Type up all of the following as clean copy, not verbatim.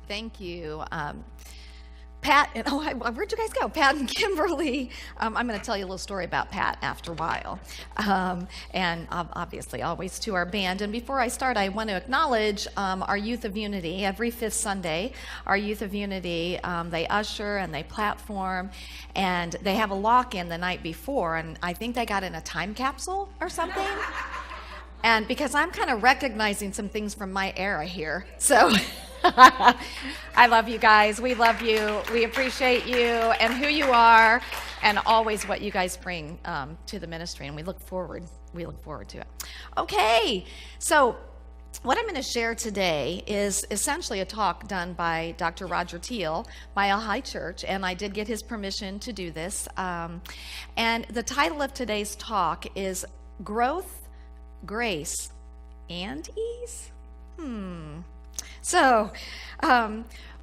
Thank you. Pat, and where'd you guys go? Pat and Kimberly. I'm going to tell you a little story about Pat after a while. And obviously, always to our band. And before I start, I want to acknowledge our Youth of Unity. Every fifth Sunday, our Youth of Unity, they usher and they platform, and they have a lock-in the night before. And I think they got in a time capsule or something. And because I'm kind of recognizing some things from my era here, so I love you guys. We love you. We appreciate you and who you are, and always what you guys bring to the ministry. And we look forward to it. Okay, so what I'm going to share today is essentially a talk done by Dr. Roger Teal, Mile High Church, and I did get his permission to do this. And the title of today's talk is Growth, Grace, and Ease? So,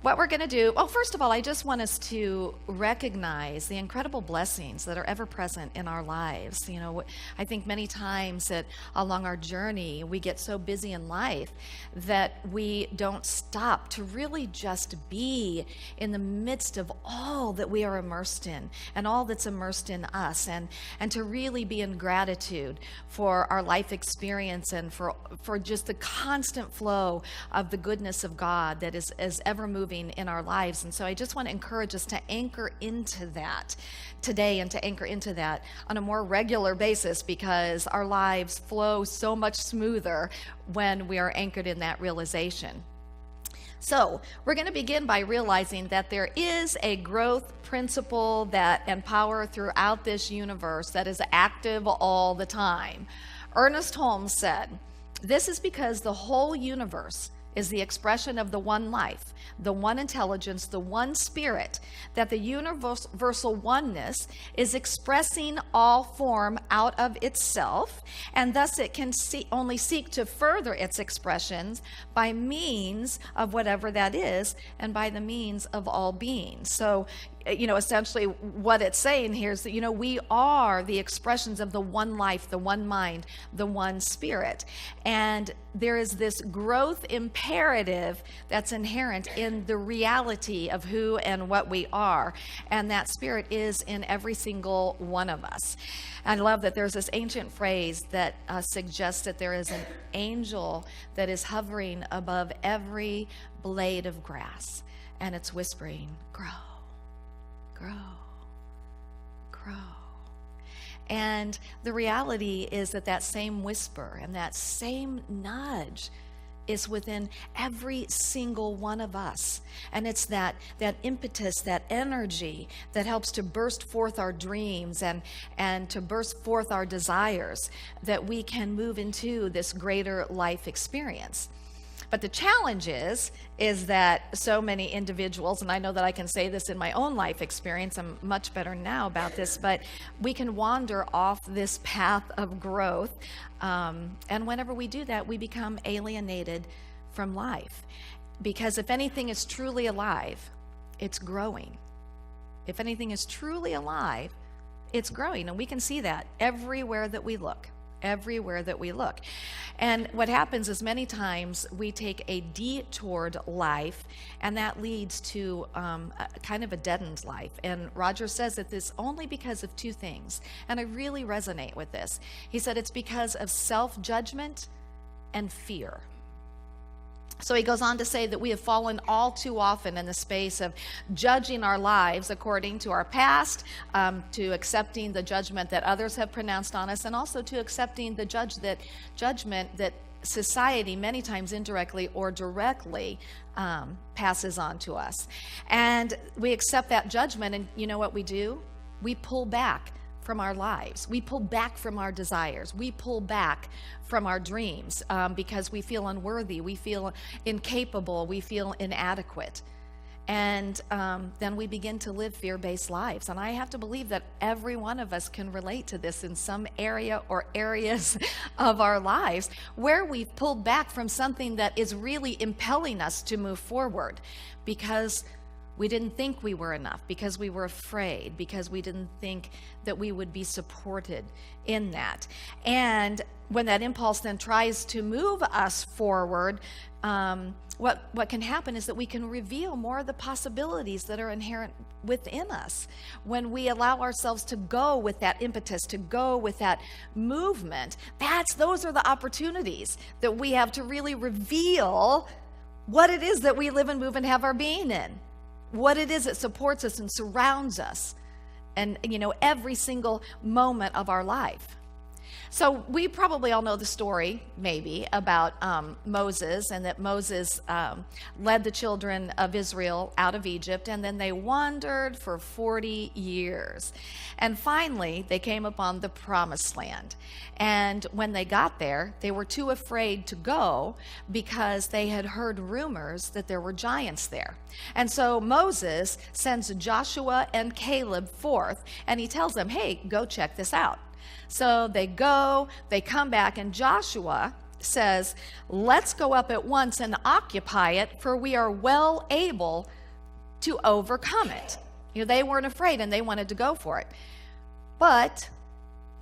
what we're going to do, well, first of all, I just want us to recognize the incredible blessings that are ever present in our lives. You know, I think many times that along our journey, we get so busy in life that we don't stop to really just be in the midst of all that we are immersed in and all that's immersed in us, and to really be in gratitude for our life experience and for just the constant flow of the goodness of God that is ever moving in our lives. And so I just want to encourage us to anchor into that today, and to anchor into that on a more regular basis, because our lives flow so much smoother when we are anchored in that realization. So we're going to begin by realizing that there is a growth principle and power throughout this universe that is active all the time. Ernest Holmes said, "This is because the whole universe is the expression of the one life, the one intelligence, the one spirit, that the universal oneness is expressing all form out of itself, and thus it can only seek to further its expressions by means of whatever that is, and by the means of all beings." So, essentially what it's saying here is that, we are the expressions of the one life, the one mind, the one spirit. And there is this growth imperative that's inherent in the reality of who and what we are. And that spirit is in every single one of us. I love that there's this ancient phrase that suggests that there is an angel that is hovering above every blade of grass, and it's whispering, "Grow. Grow, grow." And the reality is that same whisper and that same nudge is within every single one of us. And it's that impetus, that energy that helps to burst forth our dreams and to burst forth our desires, that we can move into this greater life experience. But the challenge is that so many individuals, and I know that I can say this in my own life experience, I'm much better now about this, but we can wander off this path of growth. And whenever we do that, we become alienated from life. Because if anything is truly alive, it's growing. If anything is truly alive, it's growing. And we can see that everywhere that we look. Everywhere that we look. And what happens is many times we take a detoured life, and that leads to kind of a deadened life. And Roger says that this only because of two things, and I really resonate with this. He said it's because of self-judgment and fear. So he goes on to say that we have fallen all too often in the space of judging our lives according to our past, to accepting the judgment that others have pronounced on us, and also to accepting the judgment that society, many times indirectly or directly, passes on to us. And we accept that judgment, and you know what we do? We pull back from our lives. We pull back from our desires. We pull back from our dreams because we feel unworthy. We feel incapable. We feel inadequate. And then we begin to live fear-based lives. And I have to believe that every one of us can relate to this in some area or areas of our lives where we've pulled back from something that is really impelling us to move forward because We didn't think we were enough because we were afraid, because we didn't think that we would be supported in that. And when that impulse then tries to move us forward, what can happen is that we can reveal more of the possibilities that are inherent within us when we allow ourselves to go with that impetus, to go with that movement. Those are the opportunities that we have to really reveal what it is that we live and move and have our being in, what it is that supports us and surrounds us, and every single moment of our life. So we probably all know the story, maybe, about Moses, and that Moses led the children of Israel out of Egypt, and then they wandered for 40 years. And finally, they came upon the promised land. And when they got there, they were too afraid to go because they had heard rumors that there were giants there. And so Moses sends Joshua and Caleb forth, and he tells them, hey, go check this out. So they go, they come back, and Joshua says, let's go up at once and occupy it, for we are well able to overcome it. They weren't afraid, and they wanted to go for it. But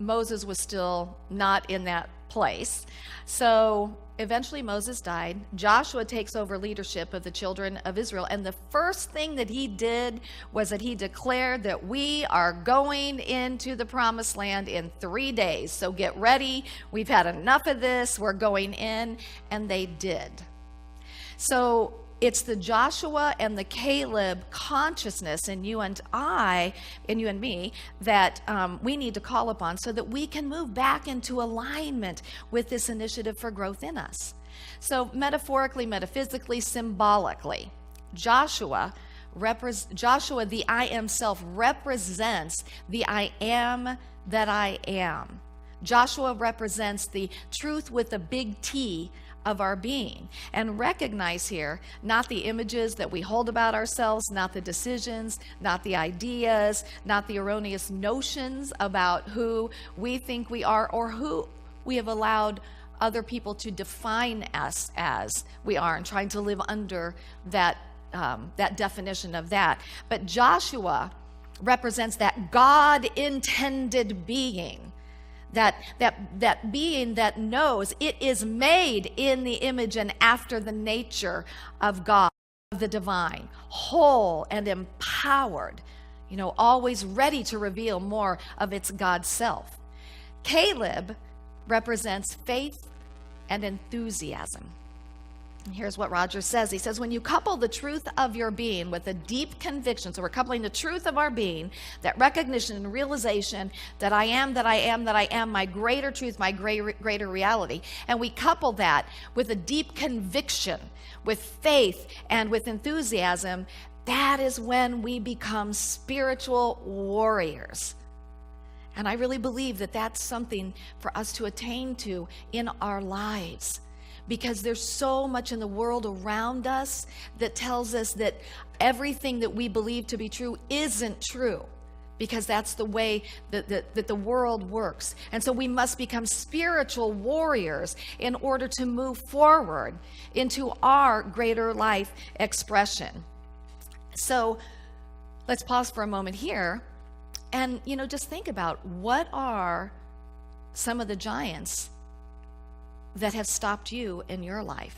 Moses was still not in that place. So eventually Moses died. Joshua takes over leadership of the children of Israel. And the first thing that he did was that he declared that we are going into the promised land in 3 days. So get ready. We've had enough of this. We're going in. And they did. So it's the Joshua and the Caleb consciousness in you and I, in you and me, that we need to call upon so that we can move back into alignment with this initiative for growth in us. So metaphorically, metaphysically, symbolically, Joshua, the I am self, represents the I am that I am. Joshua represents the truth with a big T of our being. And recognize here, not the images that we hold about ourselves, not the decisions, not the ideas, not the erroneous notions about who we think we are or who we have allowed other people to define us as we are, and trying to live under that definition of that. But Joshua represents that God-intended being, that being that knows it is made in the image and after the nature of God, of the divine, whole and empowered, always ready to reveal more of its God self. Caleb represents faith and enthusiasm. And here's what Rogers says. He says, when you couple the truth of your being with a deep conviction, so we're coupling the truth of our being, that recognition and realization that I am, that I am, that I am, my greater truth, my greater reality, and we couple that with a deep conviction, with faith and with enthusiasm, that is when we become spiritual warriors. And I really believe that that's something for us to attain to in our lives, because there's so much in the world around us that tells us that everything that we believe to be true isn't true, because that's the way that the world works. And so we must become spiritual warriors in order to move forward into our greater life expression. So let's pause for a moment here and, just think about, what are some of the giants that have stopped you in your life?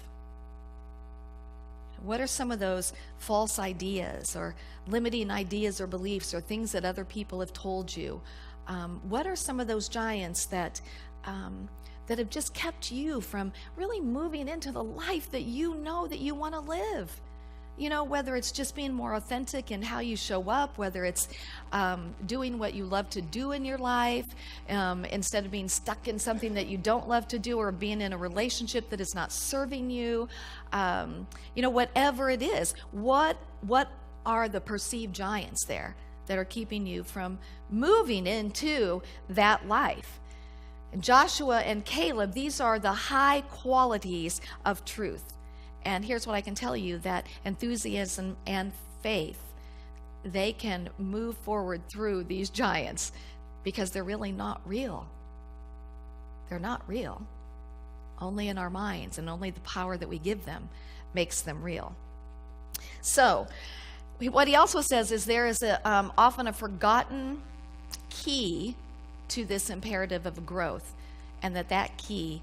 What are some of those false ideas or limiting ideas or beliefs or things that other people have told you? What are some of those giants that have just kept you from really moving into the life that you know that you want to live? Whether it's just being more authentic in how you show up, whether it's doing what you love to do in your life, instead of being stuck in something that you don't love to do, or being in a relationship that is not serving you, whatever it is, what are the perceived giants there that are keeping you from moving into that life? Joshua and Caleb, these are the high qualities of truth. And here's what I can tell you, that enthusiasm and faith, they can move forward through these giants because they're really not real. They're not real. Only in our minds, and only the power that we give them makes them real. So what he also says is there is often a forgotten key to this imperative of growth, and that key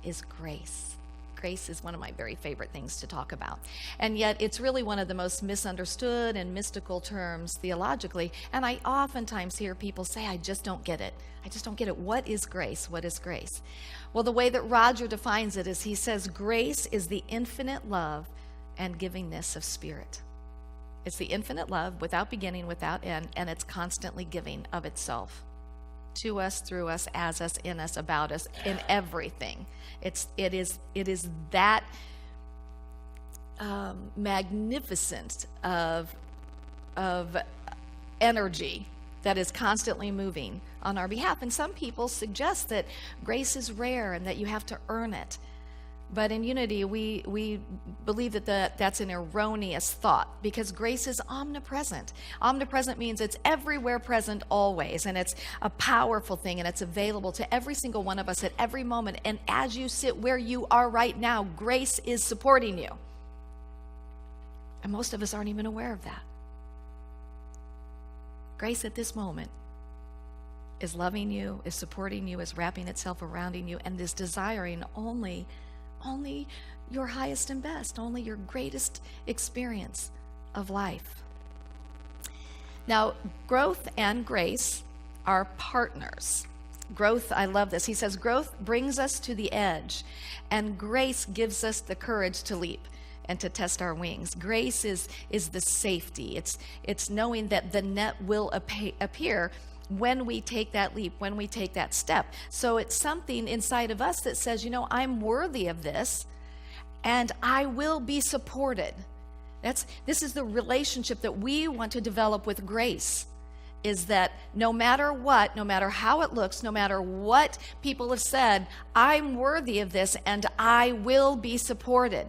is grace. Grace is one of my very favorite things to talk about. And yet it's really one of the most misunderstood and mystical terms theologically. And I oftentimes hear people say, I just don't get it. I just don't get it. What is grace? What is grace? Well, the way that Roger defines it is he says grace is the infinite love and givingness of spirit. It's the infinite love without beginning, without end, and it's constantly giving of itself to us, through us, as us, in us, about us, in everything. It is that magnificent of energy that is constantly moving on our behalf. And some people suggest that grace is rare and that you have to earn it. But in Unity, we believe that that's an erroneous thought, because grace is omnipresent. Omnipresent means it's everywhere present always, and it's a powerful thing, and it's available to every single one of us at every moment. And as you sit where you are right now, grace is supporting you. And most of us aren't even aware of that. Grace at this moment is loving you, is supporting you, is wrapping itself around you, and is desiring only your highest and best, only your greatest experience of life. Now, growth and grace are partners. Growth, I love this. He says, growth brings us to the edge, and grace gives us the courage to leap and to test our wings. Grace is the safety. It's knowing that the net will appear when we take that leap, when we take that step. So it's something inside of us that says, I'm worthy of this, and I will be supported. This is the relationship that we want to develop with grace, is that no matter what, no matter how it looks, no matter what people have said, I'm worthy of this, and I will be supported.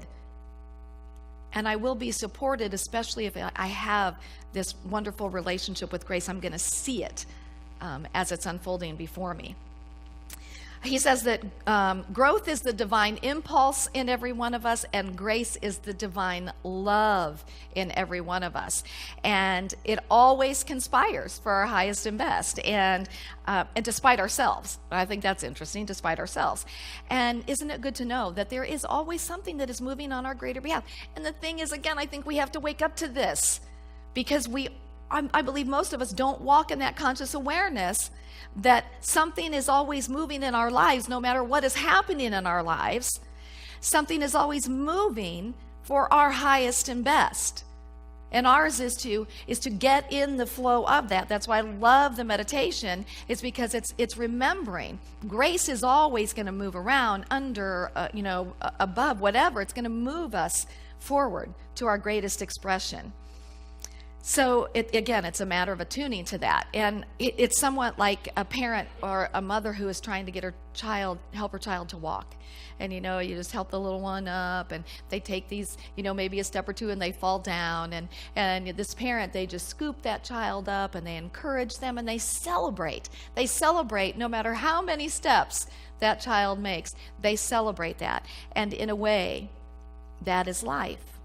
And I will be supported, especially if I have this wonderful relationship with grace. I'm going to see it as it's unfolding before me. He says that growth is the divine impulse in every one of us, and grace is the divine love in every one of us. And it always conspires for our highest and best, and despite ourselves. I think that's interesting, despite ourselves. And isn't it good to know that there is always something that is moving on our greater behalf? And the thing is, again, I think we have to wake up to this, because I believe most of us don't walk in that conscious awareness that something is always moving in our lives, no matter what is happening in our lives. Something is always moving for our highest and best. And ours is to get in the flow of that. That's why I love the meditation, is because it's remembering. Grace is always going to move around, under, above, whatever. It's going to move us forward to our greatest expression. So it's a matter of attuning to that. And it's somewhat like a parent or a mother who is trying to get help her child to walk. And you just help the little one up, and they take these, maybe a step or two, and they fall down. And this parent, they just scoop that child up, and they encourage them, and they celebrate. They celebrate no matter how many steps that child makes. They celebrate that. And in a way, that is life,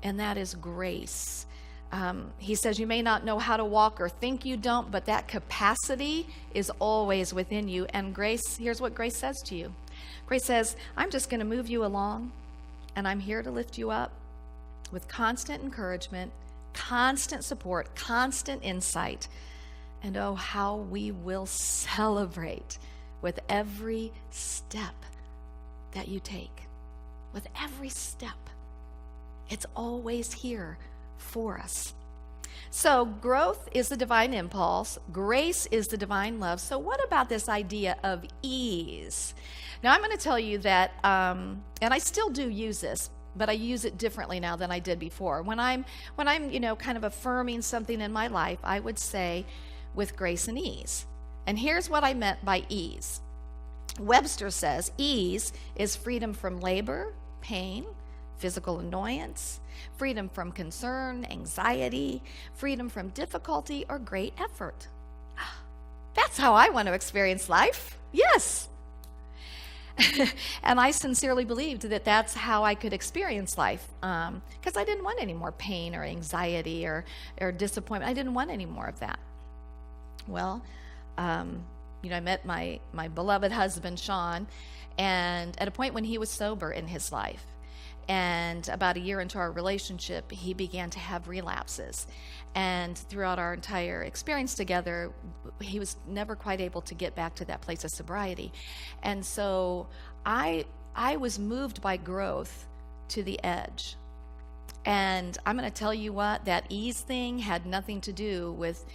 and that is grace. He says, you may not know how to walk or think you don't, but that capacity is always within you. And grace, here's what grace says to you. Grace says, I'm just going to move you along, and I'm here to lift you up with constant encouragement, constant support, constant insight. And oh, how we will celebrate with every step that you take. With every step. It's always here for us. So growth is the divine impulse. Grace is the divine love. So what about this idea of ease? Now I'm going to tell you that, and I still do use this, but I use it differently now than I did before. When I'm kind of affirming something in my life, I would say with grace and ease. And here's what I meant by ease. Webster says ease is freedom from labor, pain, physical annoyance, freedom from concern, anxiety, freedom from difficulty or great effort. That's how I want to experience life. Yes. And I sincerely believed that that's how I could experience life, because I didn't want any more pain or anxiety or disappointment. I didn't want any more of that. Well, I met my beloved husband, Sean, and at a point when he was sober in his life. And about a year into our relationship, he began to have relapses. And throughout our entire experience together, he was never quite able to get back to that place of sobriety. And so I was moved by growth to the edge. And I'm going to tell you what, that ease thing had nothing to do with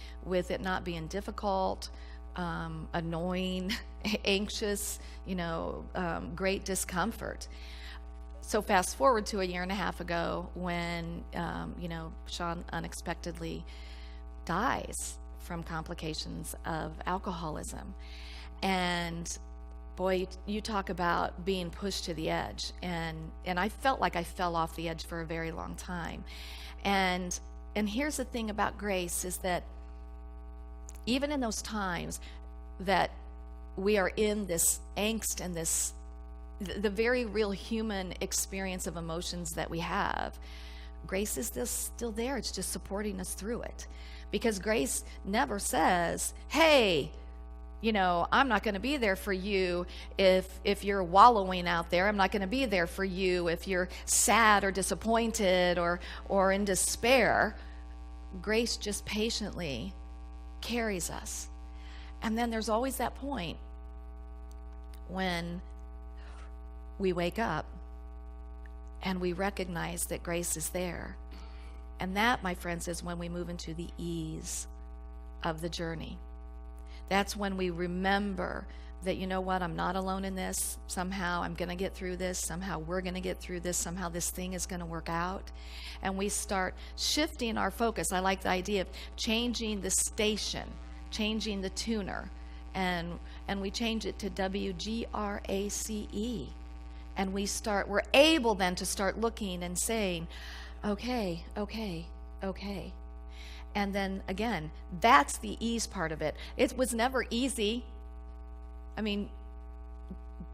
it not being difficult, annoying, anxious, great discomfort. So fast forward to a year and a half ago when, Sean unexpectedly dies from complications of alcoholism. And boy, you talk about being pushed to the edge. And I felt like I fell off the edge for a very long time. And here's the thing about grace is that even in those times that we are in this angst and the very real human experience of emotions that we have, grace is still there. It's just supporting us through it. Because grace never says, hey, I'm not going to be there for you if you're wallowing out there. I'm not going to be there for you if you're sad or disappointed or in despair. Grace just patiently carries us. And then there's always that point when we wake up and we recognize that grace is there. And that, my friends, is when we move into the ease of the journey. That's when we remember that, I'm not alone in this. Somehow I'm going to get through this. Somehow we're going to get through this. Somehow this thing is going to work out. And we start shifting our focus. I like the idea of changing the station, changing the tuner. And we change it to WGRACE. And we're able then to start looking and saying, okay. And then again, that's the ease part of it. It was never easy. I mean,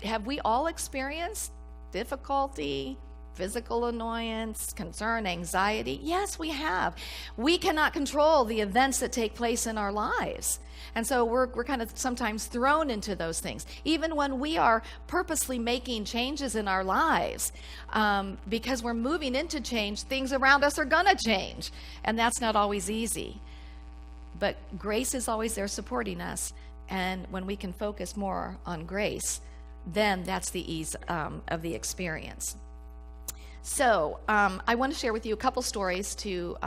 have we all experienced difficulty, physical annoyance, concern, anxiety? Yes, we have. We cannot control the events that take place in our lives. And so we're kind of sometimes thrown into those things. Even when we are purposely making changes in our lives, because we're moving into change, things around us are going to change. And that's not always easy. But grace is always there supporting us. And when we can focus more on grace, then that's the ease of the experience. So I want to share with you a couple stories to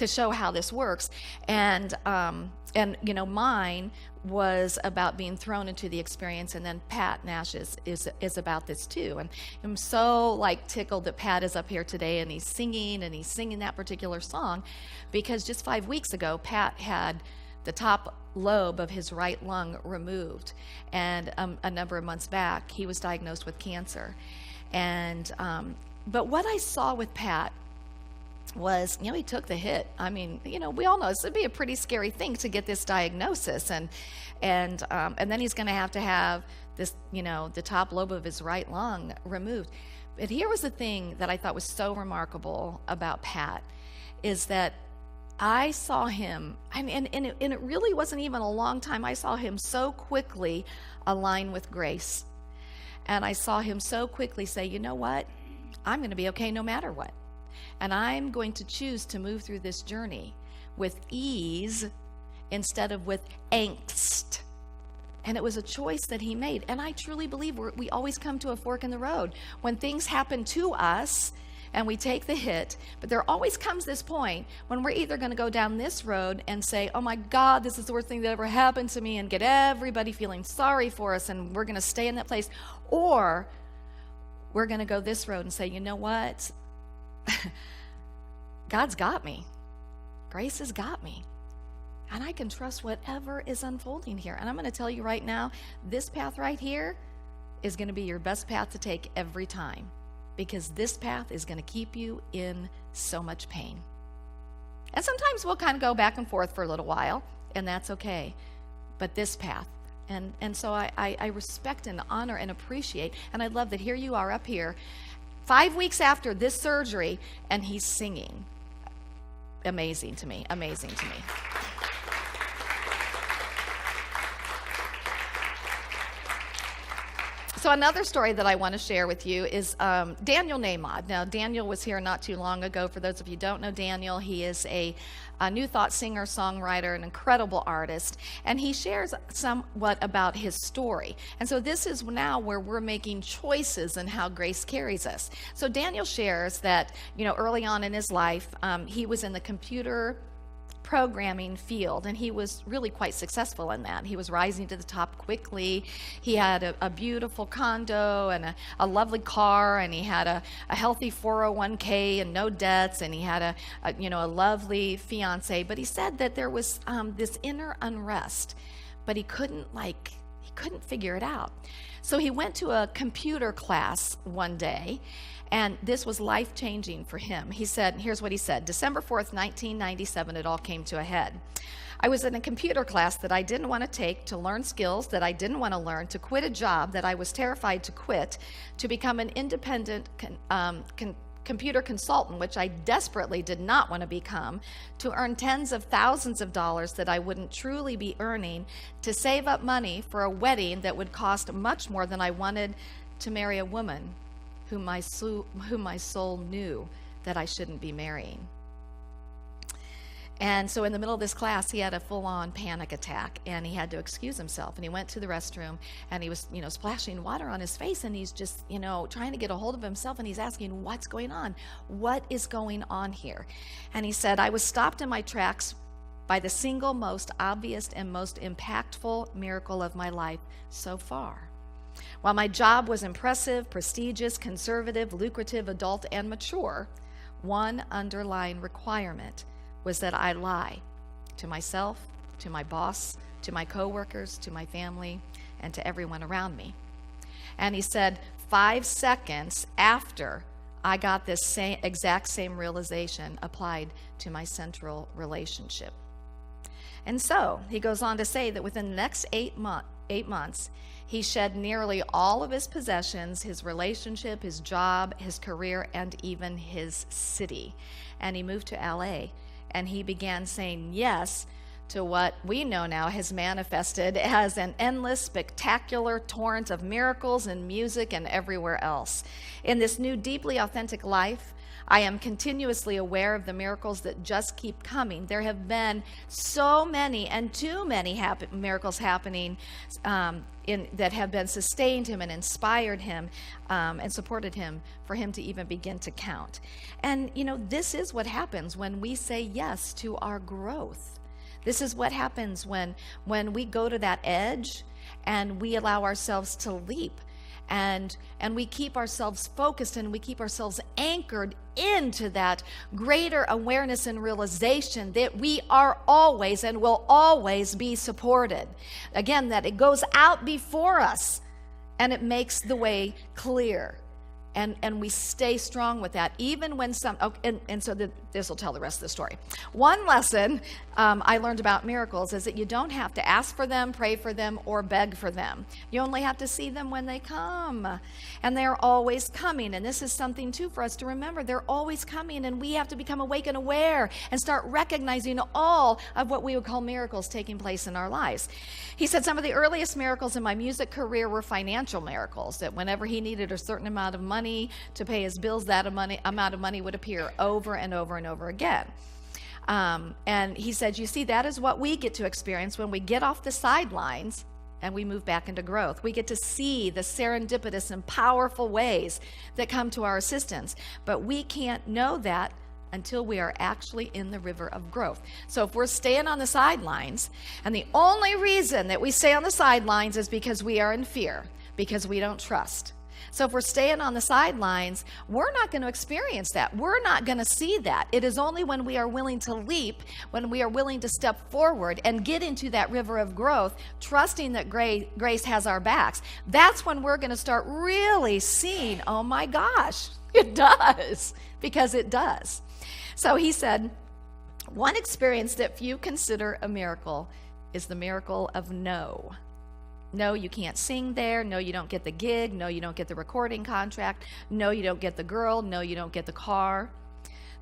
show how this works. And mine was about being thrown into the experience, and then Pat Nash is about this too. And I'm so tickled that Pat is up here today and he's singing that particular song, because just 5 weeks ago Pat had the top lobe of his right lung removed, and a number of months back he was diagnosed with cancer. And but what I saw with Pat was, he took the hit. I mean, we all know this would be a pretty scary thing to get this diagnosis, and then he's going to have this, the top lobe of his right lung removed. But here was the thing that I thought was so remarkable about Pat, is that I saw him, and it really wasn't even a long time. I saw him so quickly align with grace, and I saw him so quickly say, you know what? I'm going to be okay no matter what. And I'm going to choose to move through this journey with ease instead of with angst. And it was a choice that he made. And I truly believe we always come to a fork in the road. When things happen to us and we take the hit, but there always comes this point when we're either going to go down this road and say, oh my God, this is the worst thing that ever happened to me, and get everybody feeling sorry for us, and we're going to stay in that place. Or we're going to go this road and say, you know what? God's got me. Grace has got me. And I can trust whatever is unfolding here. And I'm going to tell you right now, this path right here is going to be your best path to take every time, because this path is going to keep you in so much pain. And sometimes we'll kind of go back and forth for a little while, and that's okay. But this path, And so I respect and honor and appreciate, and I love that here you are up here 5 weeks after this surgery, and he's singing. Amazing to me, amazing to me. So another story that I want to share with you is Daniel Namod. Now, Daniel was here not too long ago. For those of you who don't know Daniel, he is a New Thought singer, songwriter, an incredible artist, and he shares somewhat about his story. And so this is now where we're making choices in how grace carries us. So Daniel shares that, early on in his life, he was in the computer programming field, and he was really quite successful in that. He was rising to the top quickly. He had a beautiful condo and a lovely car, and he had a healthy 401k and no debts, and he had a lovely fiance. But he said that there was this inner unrest, but he couldn't figure it out. So he went to a computer class one day, and this was life-changing for him. He said, here's what he said: December 4th, 1997, it all came to a head. I was in a computer class that I didn't want to take, to learn skills that I didn't want to learn, to quit a job that I was terrified to quit, to become an independent computer consultant, which I desperately did not want to become, to earn tens of thousands of dollars that I wouldn't truly be earning, to save up money for a wedding that would cost much more than I wanted, to marry a woman whom my soul knew that I shouldn't be marrying. And so in the middle of this class, he had a full-on panic attack, and he had to excuse himself. And he went to the restroom, and he was, splashing water on his face, and he's just, trying to get a hold of himself, and he's asking, what's going on? What is going on here? And he said, I was stopped in my tracks by the single most obvious and most impactful miracle of my life so far. While my job was impressive, prestigious, conservative, lucrative, adult, and mature, one underlying requirement was that I lie to myself, to my boss, to my coworkers, to my family, and to everyone around me. And he said, 5 seconds after I got this exact same realization applied to my central relationship. And so he goes on to say that within the next 8 months, he shed nearly all of his possessions, his relationship, his job, his career, and even his city. And he moved to LA, and he began saying yes to what we know now has manifested as an endless, spectacular torrent of miracles and music and everywhere else. In this new, deeply authentic life, I am continuously aware of the miracles that just keep coming. There have been so many and too many miracles happening that have been sustained him and inspired him and supported him for him to even begin to count. And, this is what happens when we say yes to our growth. This is what happens when we go to that edge and we allow ourselves to leap. And we keep ourselves focused, and we keep ourselves anchored into that greater awareness and realization that we are always and will always be supported. Again, that it goes out before us and it makes the way clear. And we stay strong with that, even when this will tell the rest of the story. One lesson I learned about miracles is that you don't have to ask for them, pray for them, or beg for them. You only have to see them when they come. And they're always coming. And this is something, too, for us to remember. They're always coming, and we have to become awake and aware and start recognizing all of what we would call miracles taking place in our lives. He said some of the earliest miracles in my music career were financial miracles, that whenever he needed a certain amount of money to pay his bills, that amount of money would appear over and over and over again. And he said, you see, that is what we get to experience when we get off the sidelines and we move back into growth. We get to see the serendipitous and powerful ways that come to our assistance. But we can't know that until we are actually in the river of growth. So if we're staying on the sidelines, and the only reason that we stay on the sidelines is because we are in fear, because we don't trust. So if we're staying on the sidelines, we're not going to experience that. We're not going to see that. It is only when we are willing to leap, when we are willing to step forward and get into that river of growth, trusting that grace has our backs. That's when we're going to start really seeing, oh my gosh, it does, because it does. So he said, one experience that few consider a miracle is the miracle of no. No, you can't sing there. No, you don't get the gig. No, you don't get the recording contract. No, you don't get the girl. No, you don't get the car.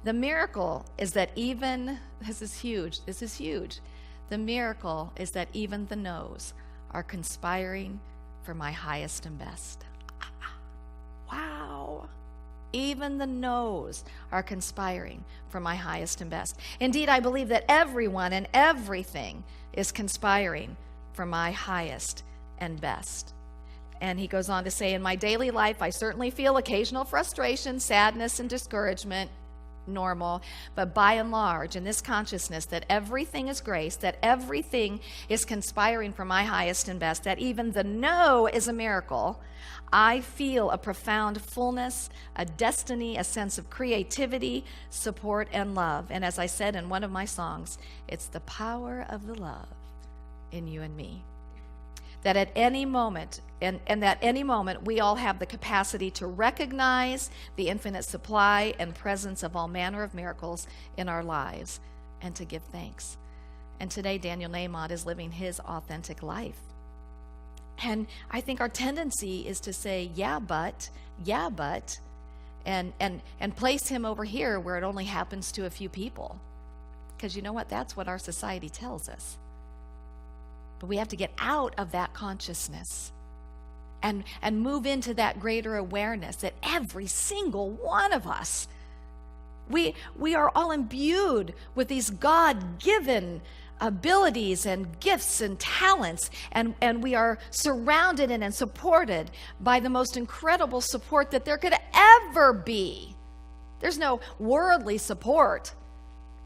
The miracle is that even, this is huge. The miracle is that even the no's are conspiring for my highest and best. Wow. Even the no's are conspiring for my highest and best. Indeed, I believe that everyone and everything is conspiring for my highest and best. And he goes on to say, in my daily life, I certainly feel occasional frustration, sadness, and discouragement, normal, but by and large, in this consciousness that everything is grace, that everything is conspiring for my highest and best, that even the no is a miracle, I feel a profound fullness, a destiny, a sense of creativity, support, and love. And as I said in one of my songs, it's the power of the love in you and me. That at any moment, and that any moment, we all have the capacity to recognize the infinite supply and presence of all manner of miracles in our lives and to give thanks. And today, Daniel Nahmod is living his authentic life. And I think our tendency is to say, yeah, but, and place him over here where it only happens to a few people. Because you know what? That's what our society tells us. But we have to get out of that consciousness and move into that greater awareness that every single one of us, we are all imbued with these God-given abilities and gifts and talents, and we are surrounded and supported by the most incredible support that there could ever be. There's no worldly support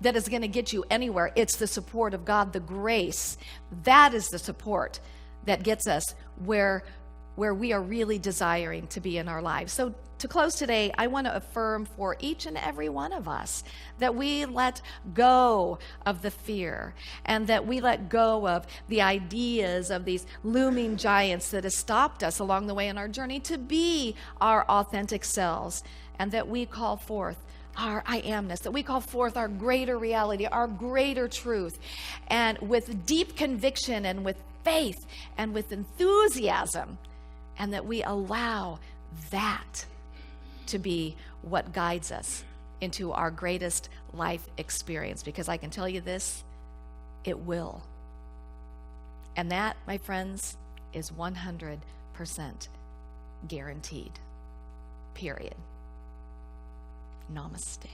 that is going to get you anywhere. It's the support of God, the grace. That is the support that gets us where we are really desiring to be in our lives. So to close today, I want to affirm for each and every one of us that we let go of the fear and that we let go of the ideas of these looming giants that have stopped us along the way in our journey to be our authentic selves, and that we call forth our I amness, that we call forth our greater reality, our greater truth, and with deep conviction and with faith and with enthusiasm, and that we allow that to be what guides us into our greatest life experience. Because I can tell you this, it will. And that, my friends, is 100% guaranteed. Period. Namaste.